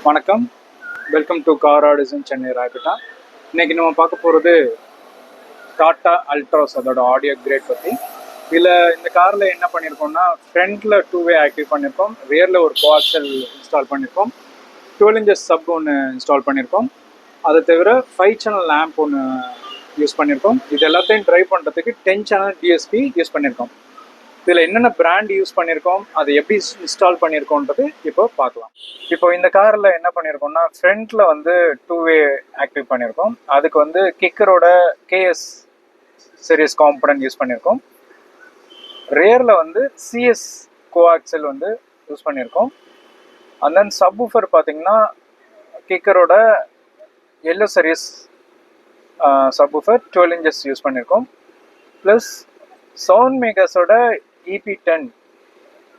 வணக்கம், welcome to car audition Chennai ராபிட்டா. இன்றைக்கி நம்ம பார்க்க போகிறது டாட்டா அல்ட்ராஸ், அதோட ஆடியோ கிரேட் பற்றி. இதில் இந்த காரில் என்ன பண்ணியிருக்கோம்னா, ஃப்ரண்ட்டில் 2-வே ஆக்டிவ் பண்ணியிருக்கோம், ரியரில் ஒரு கோஆக்சல் இன்ஸ்டால் பண்ணியிருக்கோம், 12 inches சப் ஒன்று இன்ஸ்டால் பண்ணியிருக்கோம். அதை தவிர 5 channel லேம்ப் ஒன்று யூஸ் பண்ணியிருக்கோம். இது எல்லாத்தையும் ட்ரைவ் பண்ணுறதுக்கு 10 channel டிஎஸ்பி யூஸ் பண்ணியிருக்கோம். இதில் என்னென்ன பிராண்ட் யூஸ் பண்ணியிருக்கோம், அது எப்படி இன்ஸ்டால் பண்ணியிருக்கோன்றது இப்போ பார்க்கலாம். இப்போ இந்த காரில் என்ன பண்ணியிருக்கோம்னா, ஃப்ரண்ட்டில் வந்து 2-வே ஆக்டிவ் பண்ணியிருக்கோம். அதுக்கு வந்து கிக்கரோட கேஎஸ் சீரிஸ் காம்பனன்ட் யூஸ் பண்ணியிருக்கோம். ரியரில் வந்து சிஎஸ் கோஆக்சல் வந்து யூஸ் பண்ணியிருக்கோம். அண்ட் தென் சப்வூஃபர் பார்த்தீங்கன்னா கிக்கரோட எல்லோ சீரிஸ் சப்வூஃபர் 12 inches யூஸ் பண்ணியிருக்கோம். ப்ளஸ் சவுண்ட் மேக்கர்ஸோட EP10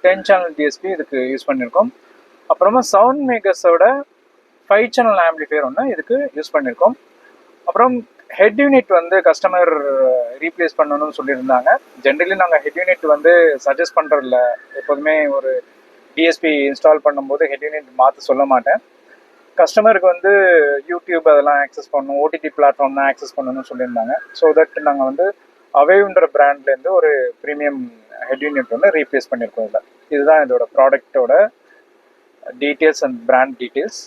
10 channel டிஎஸ்பி இதுக்கு யூஸ் பண்ணியிருக்கோம். அப்புறமா சவுண்ட் மேக்கர்ஸோட 5 channel ஆம்பிளிஃபையர் ஒன்று இதுக்கு யூஸ் பண்ணியிருக்கோம். அப்புறம் ஹெட் யூனிட் வந்து கஸ்டமர் ரீப்ளேஸ் பண்ணணும்னு சொல்லியிருந்தாங்க. ஜென்ரலி நாங்கள் ஹெட் யூனிட் வந்து சஜஸ்ட் பண்ணுறதில்ல. எப்போதுமே ஒரு டிஎஸ்பி இன்ஸ்டால் பண்ணும்போது ஹெட் யூனிட் மாற்ற சொல்ல மாட்டேன். கஸ்டமருக்கு வந்து யூடியூப் அதெல்லாம் ஆக்சஸ் பண்ணணும், ஓடிடி பிளாட்ஃபார்ம் தான் ஆக்சஸ் பண்ணணும்னு சொல்லியிருந்தாங்க. ஸோ தட் நாங்கள் வந்து அவேவ்ன்ற பிராண்ட்லேருந்து ஒரு ப்ரீமியம் ஹெட் யூனிட் வந்து ரீப்ளேஸ் பண்ணியிருக்கோம். இதில் இதுதான் இதோட ப்ராடக்டோட டீட்டெயில்ஸ் அண்ட் பிராண்ட் டீட்டெயில்ஸ்.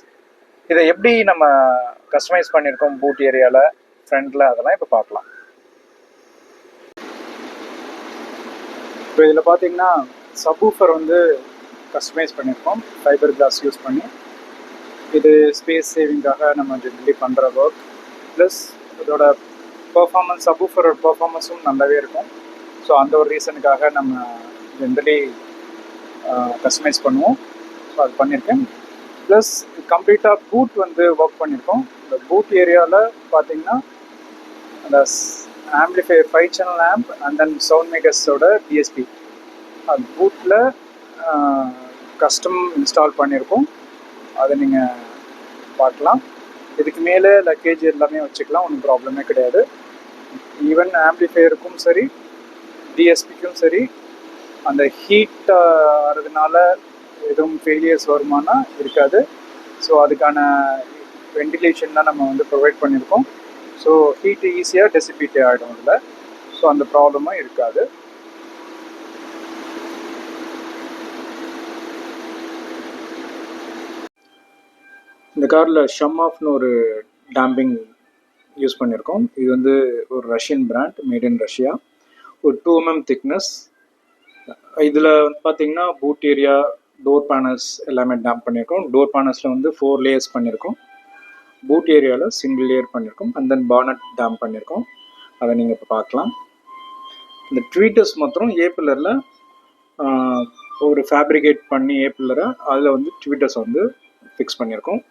இதை எப்படி நம்ம கஸ்டமைஸ் பண்ணியிருக்கோம் பூட் ஏரியாவில், ஃப்ரண்டில், அதெல்லாம் இப்போ பார்க்கலாம். இப்போ இதில் பார்த்தீங்கன்னா சப்வூஃபர் வந்து கஸ்டமைஸ் பண்ணியிருக்கோம் ஃபைபர் கிளாஸ் யூஸ் பண்ணி. இது ஸ்பேஸ் சேவிங்காக நம்ம ஜென்ரலி பண்ணுற ஒர்க். ப்ளஸ் இதோட பர்ஃபார்மன்ஸ், சப்வூஃபரோட பர்ஃபார்மன்ஸும் நல்லாவே இருக்கும். ஸோ அந்த ஒரு ரீசனுக்காக நம்ம ஜென்ரலி கஸ்டமைஸ் பண்ணுவோம். ஸோ அது பண்ணியிருக்கேன். ப்ளஸ் கம்ப்ளீட்டாக பூட் வந்து ஒர்க் பண்ணியிருக்கோம். இந்த பூட் ஏரியாவில் பார்த்தீங்கன்னா அந்த amplifier 5 channel amp and then sound மேக்கர்ஸோட டிஎஸ்பி அது பூட்டில் கஸ்டம் இன்ஸ்டால் பண்ணியிருக்கோம். அதை நீங்கள் பார்க்கலாம். இதுக்கு மேலே லக்கேஜ் எல்லாமே வச்சுக்கலாம், ஒன்றும் ப்ராப்ளமே கிடையாது. ஈவன் ஆம்பிளிஃபையருக்கும் சரி டிஎஸ்பிக்கும் சரி அந்த ஹீட் ஆகிறதுனால எதுவும் ஃபெயிலியர்ஸ் வருமானா இருக்காது. ஸோ அதுக்கான வெண்டிலேஷன் தான் நம்ம வந்து ப்ரொவைட் பண்ணியிருக்கோம். ஸோ ஹீட்டு ஈஸியாக டெசிபேட் ஆகிடும் இதில். ஸோ அந்த ப்ராப்ளமும் இருக்காது. இந்த காரில் ஷம்மாஃப்னு ஒரு டேம்பிங் யூஸ் பண்ணியிருக்கோம். இது வந்து ஒரு Russian brand, made in Russia. ஒரு 2 mm திக்னஸ். இதில் வந்து பார்த்தீங்கன்னா பூட் ஏரியா, டோர் பேனல்ஸ் எல்லாமே டேம்ப் பண்ணியிருக்கோம். டோர் பேனல்ஸில் வந்து 4 layers பண்ணியிருக்கோம். பூட் ஏரியாவில் சிங்கிள் லேயர் பண்ணியிருக்கோம். அண்ட் தென் பானட் டேம்ப் பண்ணியிருக்கோம். அதை நீங்கள் இப்போ பார்க்கலாம். இந்த ட்வீட்டர்ஸ் மாத்திரம் ஏ பில்லரில் ஒரு ஃபேப்ரிகேட் பண்ணி ஏ பில்லரை அதில் வந்து ட்வீட்டர்ஸ் வந்து ஃபிக்ஸ் பண்ணியிருக்கோம்.